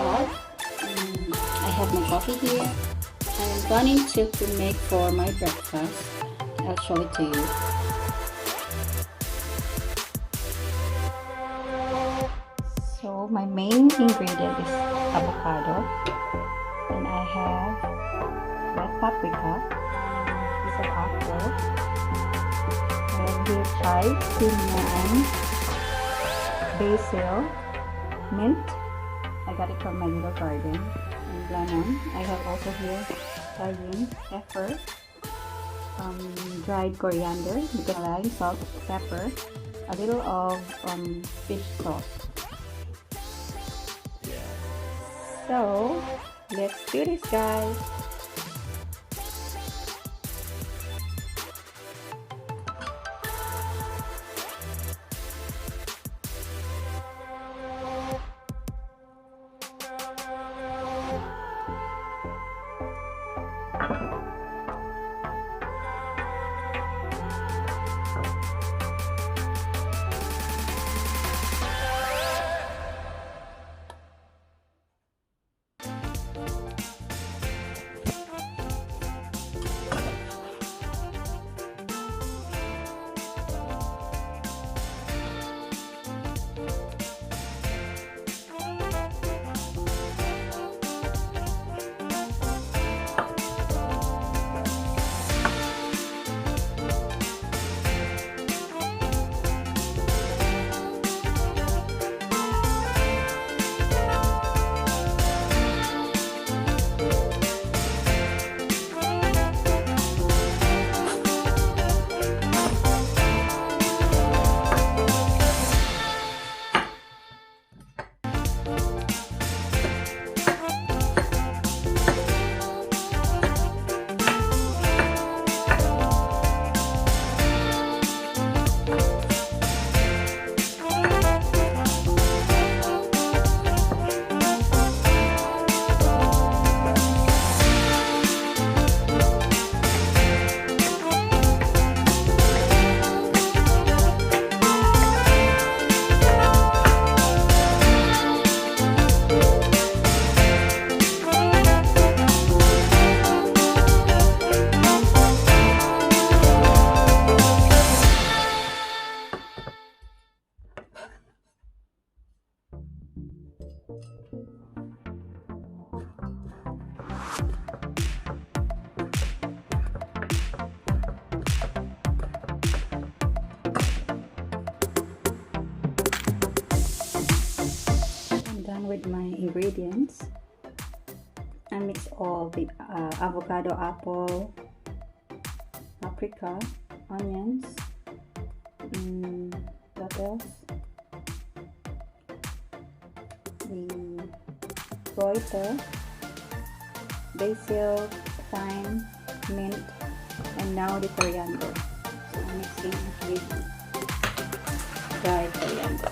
off. I have my coffee here. I'm planning to make for my breakfast. I'll show it to you. So my main ingredient is avocado, and I have black paprika, piece of apple, and here chives, cinnamon, basil, mint. I got it from my little garden. And lemon. I have also here cayenne pepper, dried coriander, lime, salt, pepper, a little of fish sauce. So let's do this, guys. With my ingredients, I mix all the avocado, apple, paprika, onions, what else? The goiter, basil, thyme, mint, and now the coriander. So I'm mixing with dried coriander.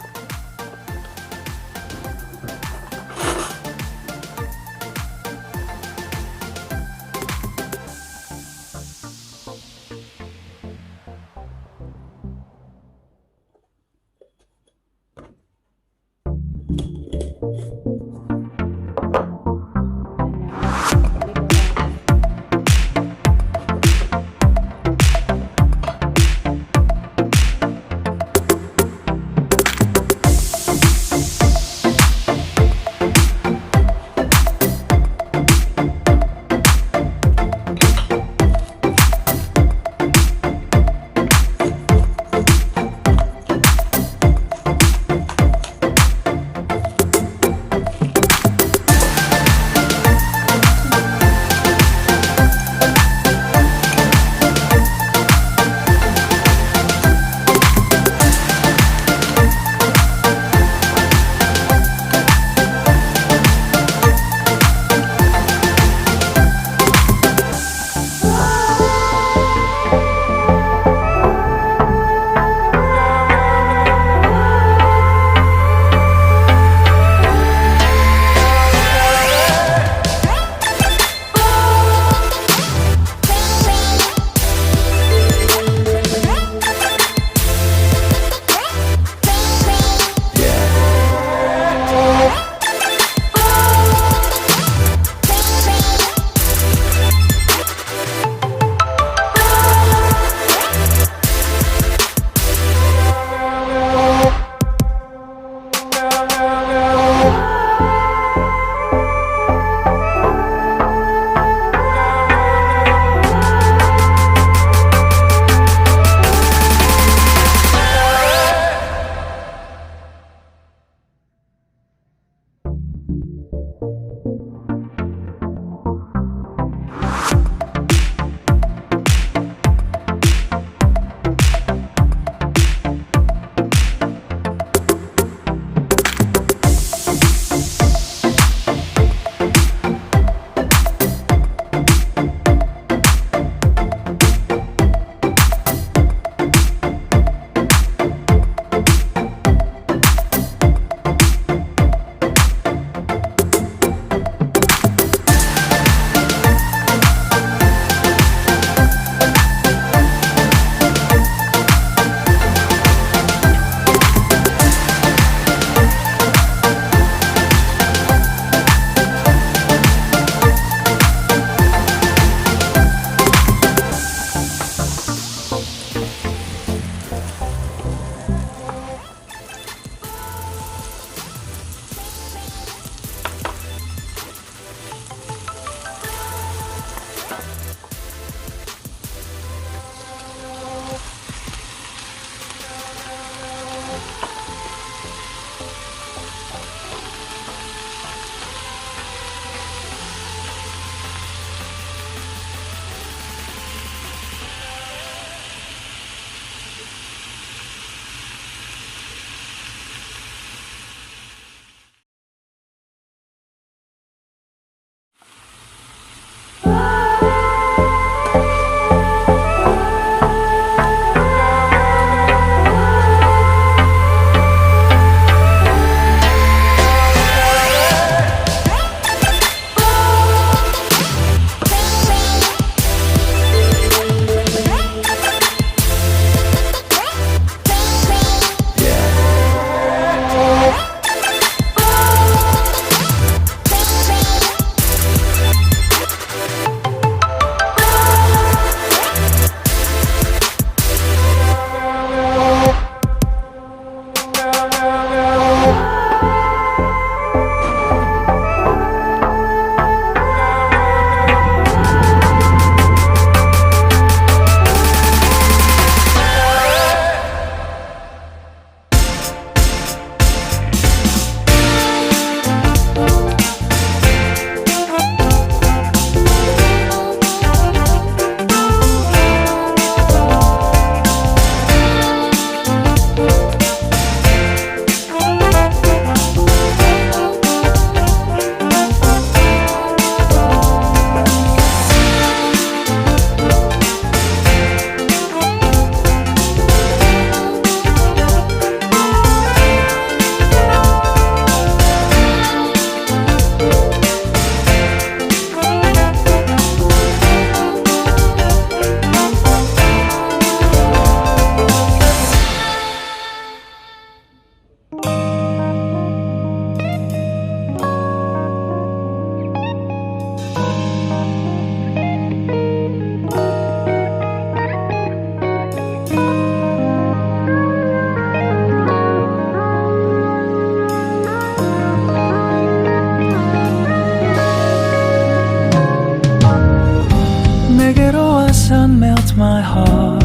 melts my heart.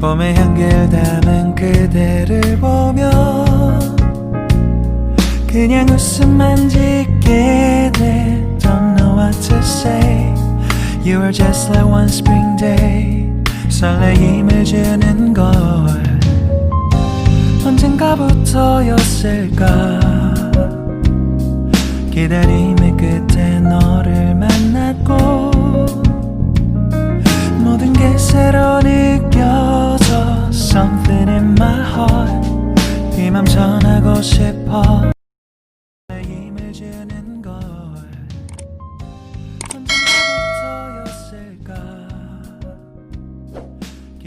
봄의 향기를 담은 그대를 보며 그냥 웃음만 짓게 돼. Don't know what to say. You are just like one spring day. 설레임을 주는 걸 언젠가부터였을까. 기다림의 끝에 너를 만났고 모든 게 새로 느껴져. Something in my heart 네 맘 전하고 싶어.